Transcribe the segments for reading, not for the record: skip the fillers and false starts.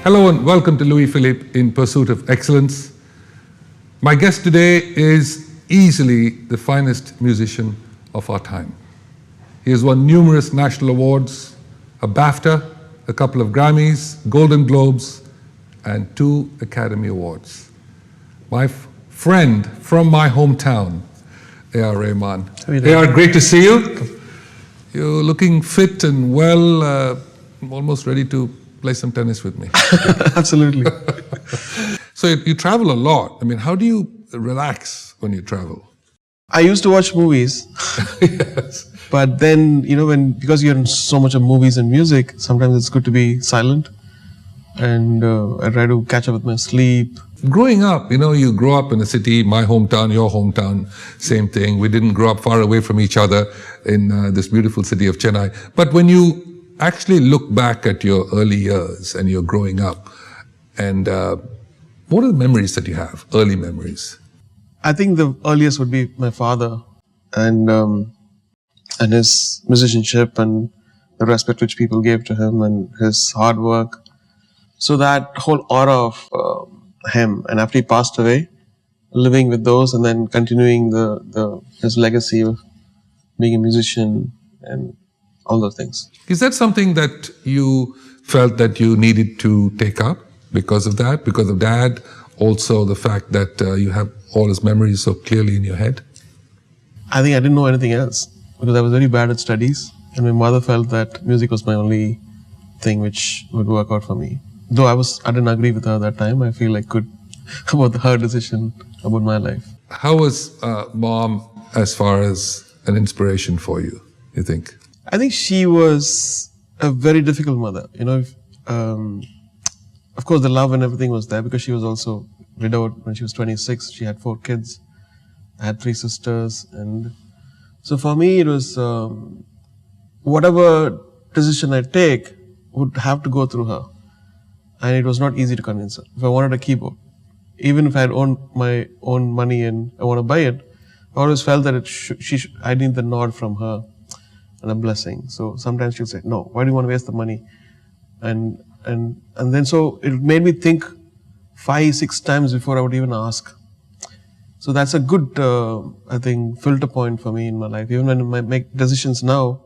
Hello and welcome to Louis Philippe in Pursuit of Excellence. My guest today is easily the finest musician of our time. He has won numerous national awards, a BAFTA, a couple of Grammys, Golden Globes, and 2 Academy Awards. My friend from my hometown, A.R. Rahman. A.R., great to see you. You're looking fit and well, almost ready to play some tennis with me. Absolutely. So you travel a lot. I mean, how do you relax when you travel? I used to watch movies. Yes. But then, because you're in so much of movies and music, sometimes it's good to be silent. And I try to catch up with my sleep. Growing up, you grow up in a city, my hometown, your hometown, same thing. We didn't grow up far away from each other in this beautiful city of Chennai. But when you actually look back at your early years and you're growing up, and what are the memories that you have, early memories? I think the earliest would be my father and his musicianship and the respect which people gave to him and his hard work. So that whole aura of him, and after he passed away, living with those and then continuing his legacy of being a musician and all those things. Is that something that you felt that you needed to take up because of that, because of Dad? Also the fact that you have all his memories so clearly in your head? I think I didn't know anything else because I was very bad at studies, and my mother felt that music was my only thing which would work out for me. Though I didn't agree with her at that time. I feel good about her decision about my life. How was Mom as far as an inspiration for you, you think? I think she was a very difficult mother. Of course, the love and everything was there because she was also widowed when she was 26. She had 4 kids. I had 3 sisters. And so for me, it was whatever decision I take would have to go through her. And it was not easy to convince her. If I wanted a keyboard, even if I had my own money and I want to buy it, I always felt that I need the nod from her and a blessing. So sometimes she'll say, "No, why do you want to waste the money?" And then so it made me think 5-6 times before I would even ask. So that's a good, I think, filter point for me in my life. Even when I make decisions now.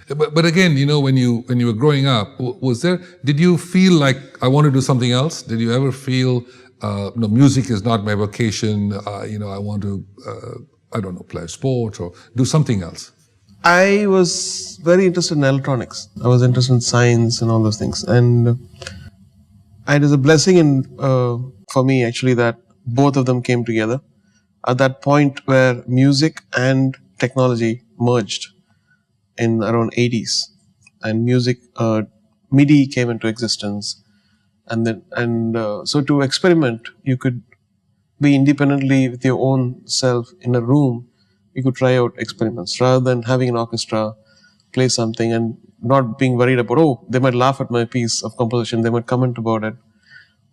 But again, when you were growing up, did you feel like I want to do something else? Did you ever feel, music is not my vocation, I want to, play a sport or do something else? I was very interested in electronics. I was interested in science and all those things. And it is a blessing for me actually that both of them came together at that point where music and technology merged in around 80s, and music, MIDI came into existence, so to experiment, you could be independently with your own self in a room. You could try out experiments rather than having an orchestra play something and not being worried about, they might laugh at my piece of composition, they might comment about it.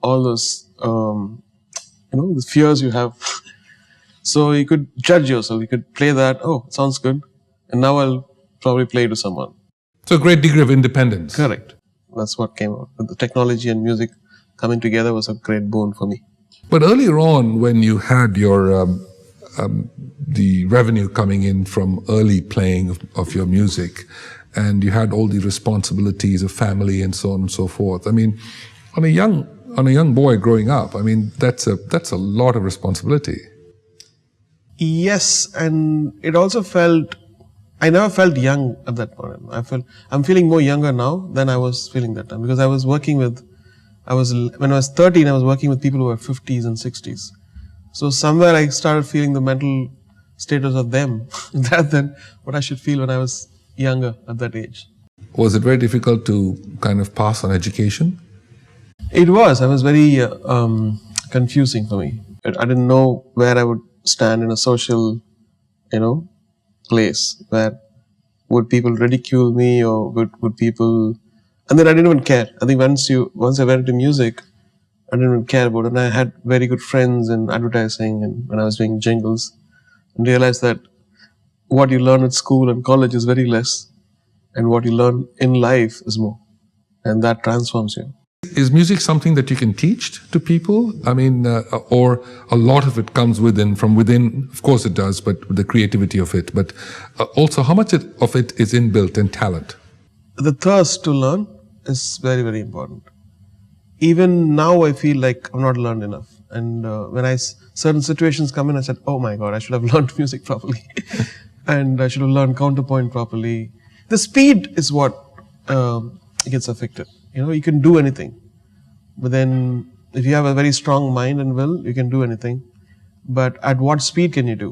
All those, the fears you have. So you could judge yourself. You could play that. It sounds good, and now I'll probably play to someone. So a great degree of independence. Correct. That's what came out. The technology and music coming together was a great boon for me. But earlier on, when you had your the revenue coming in from early playing of your music, and you had all the responsibilities of family and so on and so forth. I mean, on a young boy growing up, that's a lot of responsibility. Yes, and it also I never felt young at that point. I'm feeling more younger now than I was feeling that time, because I was when I was 13, I was working with people who were 50s and 60s. So somewhere I started feeling the mental status of them rather than what I should feel when I was younger at that age. Was it very difficult to kind of pass on education? It was. It was very confusing for me. I didn't know where I would stand in a social, place where would people ridicule me or would people, and then I didn't even care. I think once I went into music, I didn't even care about it. And I had very good friends in advertising and when I was doing jingles, and realized that what you learn at school and college is very less, and what you learn in life is more, and that transforms you. is music something that you can teach to people? I mean, or a lot of it comes from within? Of course it does, but with the creativity of it. But also, how much of it is inbuilt in talent? The thirst to learn is very, very important. Even now, I feel like I've not learned enough. And when certain situations come in, I said, "Oh my God, I should have learned music properly, and I should have learned counterpoint properly." The speed is what gets affected. You can do anything, but then if you have a very strong mind and will, you can do anything. But at what speed can you do?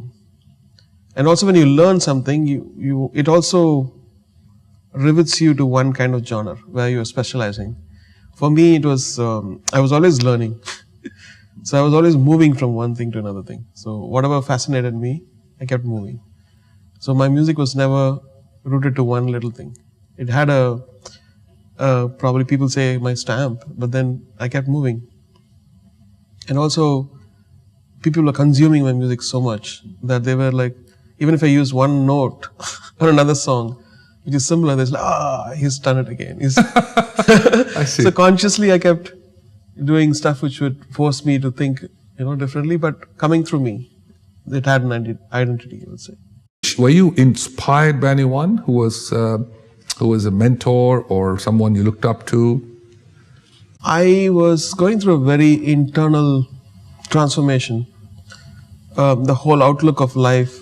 And also, when you learn something, it also rivets you to one kind of genre where you're specializing. For me, it was I was always learning, so I was always moving from one thing to another thing. So whatever fascinated me, I kept moving. So my music was never rooted to one little thing. It had probably people say my stamp, but then I kept moving. And also, people were consuming my music so much that they were like, even if I use one note on another song, which is similar, they're like, he's done it again. I see. So consciously, I kept doing stuff which would force me to think, differently, but coming through me, it had an identity, I would say. Were you inspired by anyone who was a mentor or someone you looked up to? I was going through a very internal transformation. The whole outlook of life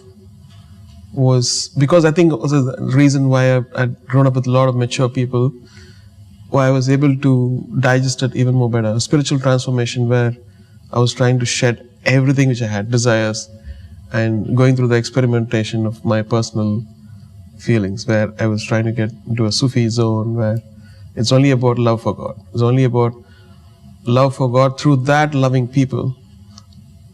was, because I think it was the reason why I'd grown up with a lot of mature people, why I was able to digest it even more better. A spiritual transformation where I was trying to shed everything which I had, desires, and going through the experimentation of my personal feelings, where I was trying to get into a Sufi zone where it's only about love for God. It's only about love for God, through that loving people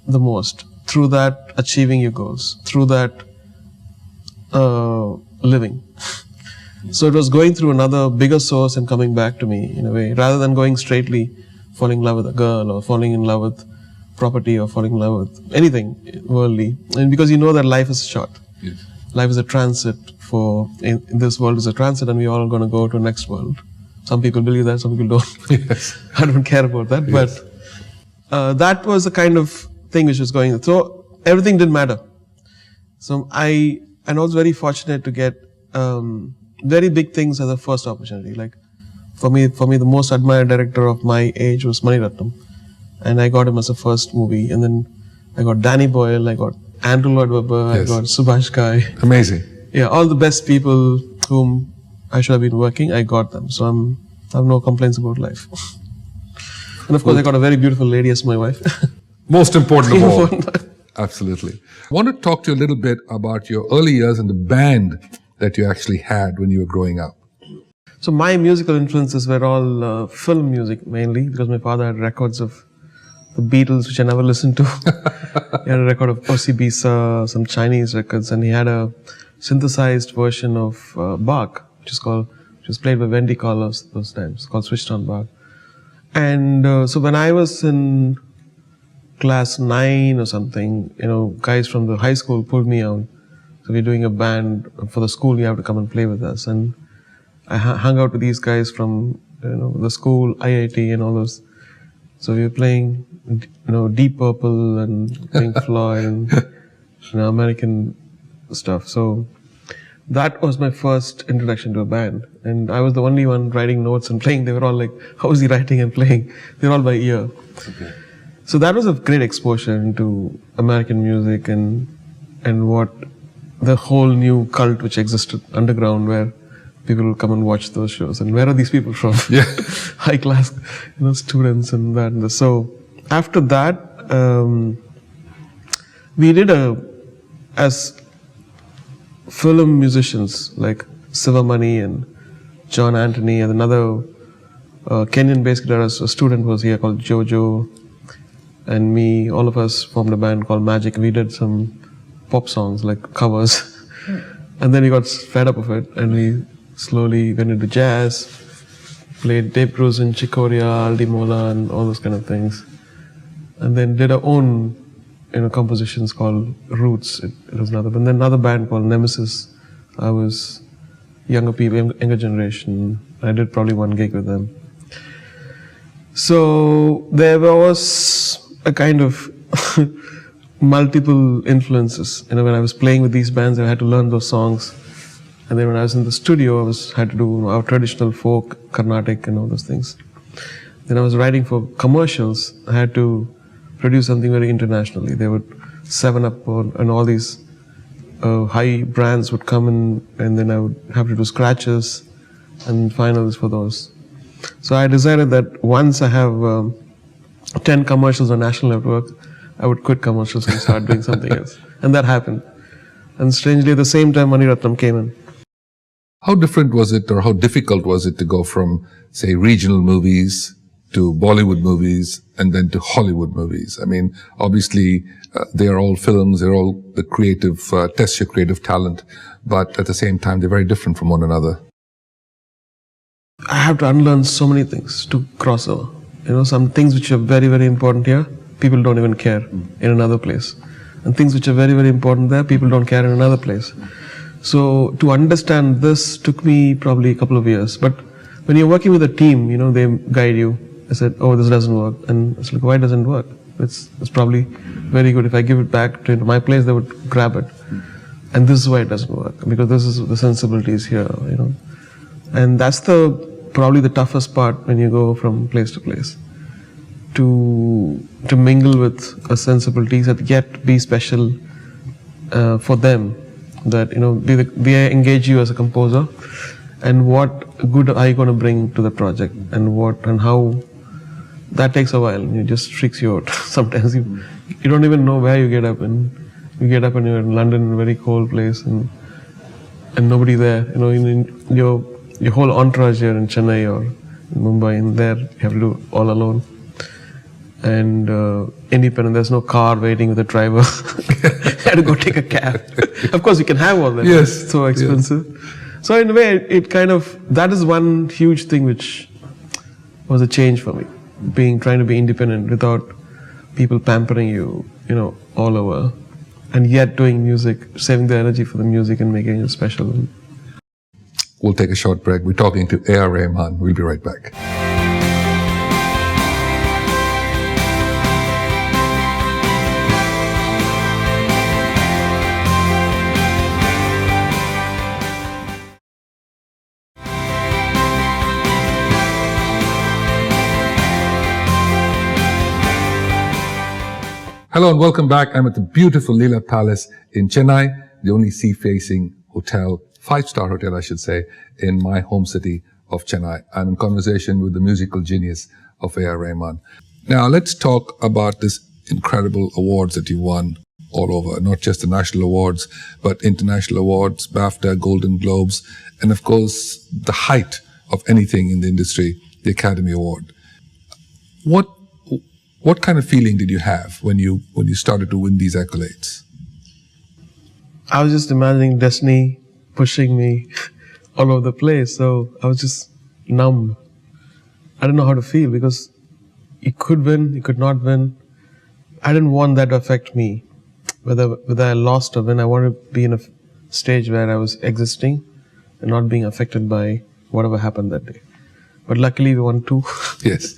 the most, through that achieving your goals, through that living. So it was going through another bigger source and coming back to me in a way, rather than going straightly falling in love with a girl or falling in love with property or falling in love with anything worldly. And because you know that life is short. Yes. Life is a transit in this world is a transit, and we're all going to go to the next world. Some people believe that, some people don't. Yes. I don't care about that. Yes. But that was the kind of thing which was going. So everything didn't matter. So I was very fortunate to get very big things as a first opportunity. Like for me, the most admired director of my age was Mani Ratnam, and I got him as a first movie. And then I got Danny Boyle, I got Andrew Lloyd Webber, Yes. I got Subhash Ghai. Amazing. Yeah, all the best people whom I should have been working, I got them. So I have no complaints about life. And of course, I got a very beautiful lady as my wife. Most important of all. Absolutely. I want to talk to you a little bit about your early years and the band that you actually had when you were growing up. So my musical influences were all film music mainly, because my father had records of the Beatles, which I never listened to. He had a record of Osibisa, some Chinese records, and he had a synthesized version of Bach, which was played by Wendy Carlos those times, called Switched On Bach. And so when I was in class 9 or something, guys from the high school pulled me out. So we're doing a band for the school, you have to come and play with us. And I hung out with these guys from, the school, IIT and all those. So we were playing, Deep Purple and Pink Floyd and, American stuff. So that was my first introduction to a band. And I was the only one writing notes and playing. They were all like, how is he writing and playing? They're all by ear. Okay. So that was a great exposure into American music and what the whole new cult which existed underground, where people will come and watch those shows. And where are these people from? Yeah. High class, students and that. And so after that, we did as film musicians like Sivamani and John Anthony, and another Kenyan bass guitarist, a student was here called Jojo, and me, all of us formed a band called Magic. We did some pop songs, like covers. And then we got fed up of it, and we slowly went into jazz, played Dave Grusin, Chicoria, Aldi Mola, and all those kind of things. And then did our own, compositions called Roots. It was another band called Nemesis. I was younger generation. I did probably one gig with them. So there was a kind of multiple influences. When I was playing with these bands, I had to learn those songs. And then when I was in the studio, had to do our traditional folk, Carnatic and all those things. Then I was writing for commercials. I had to produce something very internationally. They would 7-Up and all these high brands would come in, and then I would have to do scratches and finals for those. So I decided that once I have 10 commercials on national network, I would quit commercials and start doing something else. And that happened. And strangely, at the same time, Mani Ratnam came in. How different was it, or how difficult was it to go from, say, regional movies to Bollywood movies and then to Hollywood movies? I mean, obviously, they are all films, they're all the creative, test your creative talent, but at the same time, they're very different from one another. I have to unlearn so many things to cross over. Some things which are very, very important here, people don't even care in another place. And things which are very, very important there, people don't care in another place. So to understand this took me probably a couple of years. But when you're working with a team, they guide you. I said, oh, this doesn't work. And it's like, why doesn't it work? It's probably very good. If I give it back to my place, they would grab it. And this is why it doesn't work. Because this is the sensibilities here, And that's probably the toughest part when you go from place to place. To mingle with a sensibilities that yet be special for them. That, they engage you as a composer, and what good are you going to bring to the project, and how that takes a while. It just freaks you out. Sometimes you don't even know where you get up, and you get up and you're in London, in a very cold place, and nobody there. Your whole entourage here in Chennai or in Mumbai, and there you have to do it all alone. And independent, there's no car waiting with a driver. You had to go take a cab. Of course, you can have all that. Yes. It's so expensive. Yes. So in a way, that is one huge thing which was a change for me. Trying to be independent without people pampering you, all over. And yet doing music, saving the energy for the music and making it special. We'll take a short break. We're talking to A.R. Rahman. We'll be right back. Hello and welcome back. I'm at the beautiful Leela Palace in Chennai, the only sea-facing hotel, 5-star hotel, I should say, in my home city of Chennai. I'm in conversation with the musical genius of A.R. Rahman. Now, let's talk about this incredible awards that you won all over, not just the national awards, but international awards, BAFTA, Golden Globes, and of course, the height of anything in the industry, the Academy Award. What kind of feeling did you have when you started to win these accolades? I was just imagining destiny pushing me all over the place. So I was just numb. I didn't know how to feel because you could win, you could not win. I didn't want that to affect me. Whether I lost or win, I wanted to be in a stage where I was existing and not being affected by whatever happened that day. But luckily we won 2. Yes.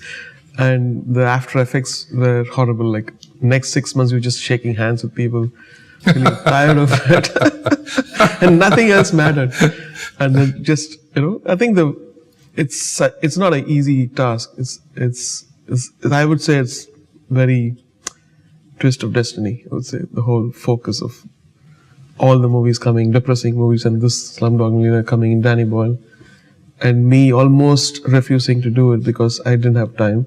And the after effects were horrible. Like next 6 months, we were just shaking hands with people, feeling tired of it, and nothing else mattered. And then just I think it's not an easy task. It's I would say it's very twist of destiny. I would say the whole focus of all the movies coming, depressing movies, and this Slumdog Millionaire coming in, Danny Boyle, and me almost refusing to do it because I didn't have time.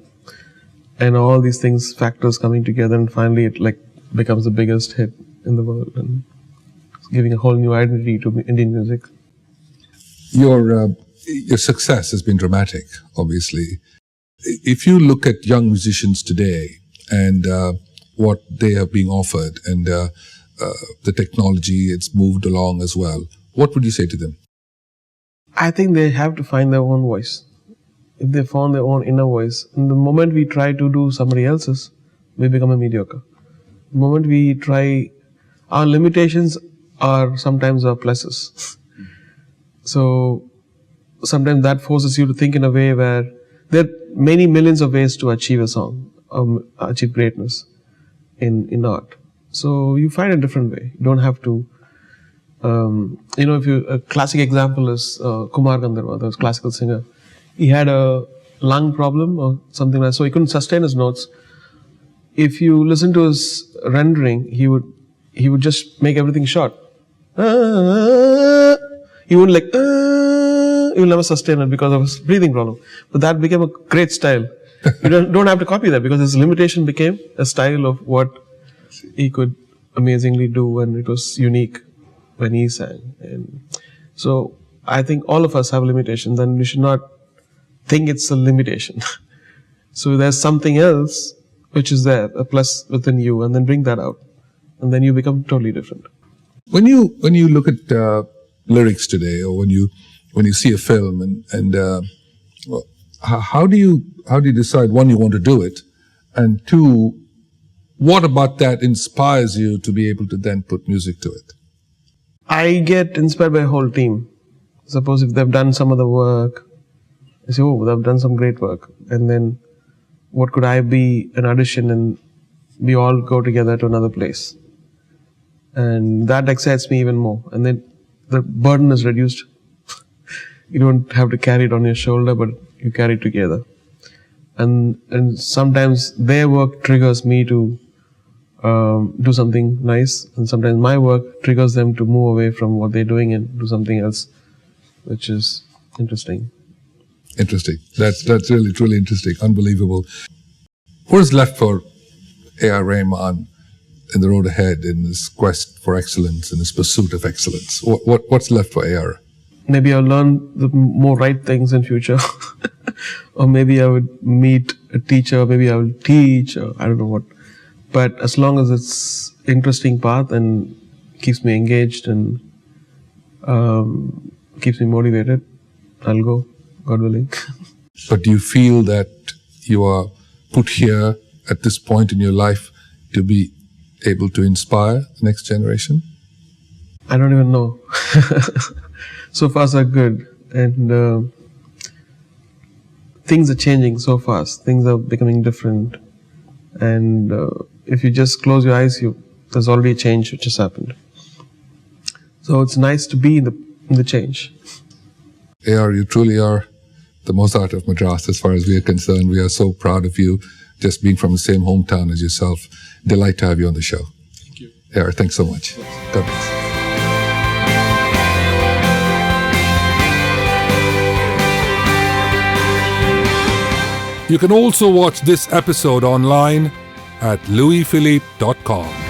And all these factors coming together, and finally it becomes the biggest hit in the world and giving a whole new identity to Indian music. Your success has been dramatic, obviously. If you look at young musicians today and what they are being offered and the technology, it's moved along as well, what would you say to them? I think they have to find their own voice. If they found their own inner voice, and the moment we try to do somebody else's, we become a mediocre. The moment we try, our limitations are sometimes our pluses. So sometimes that forces you to think in a way where there are many millions of ways to achieve a song, achieve greatness in art. So you find a different way. You don't have to, a classic example is Kumar Gandharva, the classical singer. He had a lung problem or something like that, so he couldn't sustain his notes. If you listen to his rendering, he would just make everything short. He wouldn't he will never sustain it because of his breathing problem. But that became a great style. You don't have to copy that because his limitation became a style of what he could amazingly do, and it was unique when he sang. And so I think all of us have limitations, and we should not think it's a limitation. So there's something else which is there, a plus within you, and then bring that out, and then you become totally different. When you look at lyrics today, or when you see a film, and how do you decide, one, you want to do it, and two, what about that inspires you to be able to then put music to it? I get inspired by a whole team. Suppose if they've done some of the work, I say, oh, they've done some great work, and then what could I be an addition, and we all go together to another place. And that excites me even more. And then the burden is reduced. You don't have to carry it on your shoulder, but you carry it together. And sometimes their work triggers me to do something nice, and sometimes my work triggers them to move away from what they're doing and do something else, which is interesting. Interesting. That's really, truly interesting. Unbelievable. What is left for A.R. Rahman in the road ahead, in his quest for excellence, in his pursuit of excellence? What's left for A.R.? Maybe I'll learn the more right things in future. Or maybe I would meet a teacher, maybe I will teach, or I don't know what. But as long as it's interesting path and keeps me engaged and keeps me motivated, I'll go, God willing. But do you feel that you are put here at this point in your life to be able to inspire the next generation? I don't even know. So far so good. And things are changing so fast. Things are becoming different. And if you just close your eyes, there's already a change which has happened. So it's nice to be in the change. A.R., you truly are the Mozart of Madras as far as we are concerned. We are so proud of you, just being from the same hometown as yourself. Delight to have you on the show. Thank you. A.R., thanks so much. God bless. You can also watch this episode online at louisphilippe.com.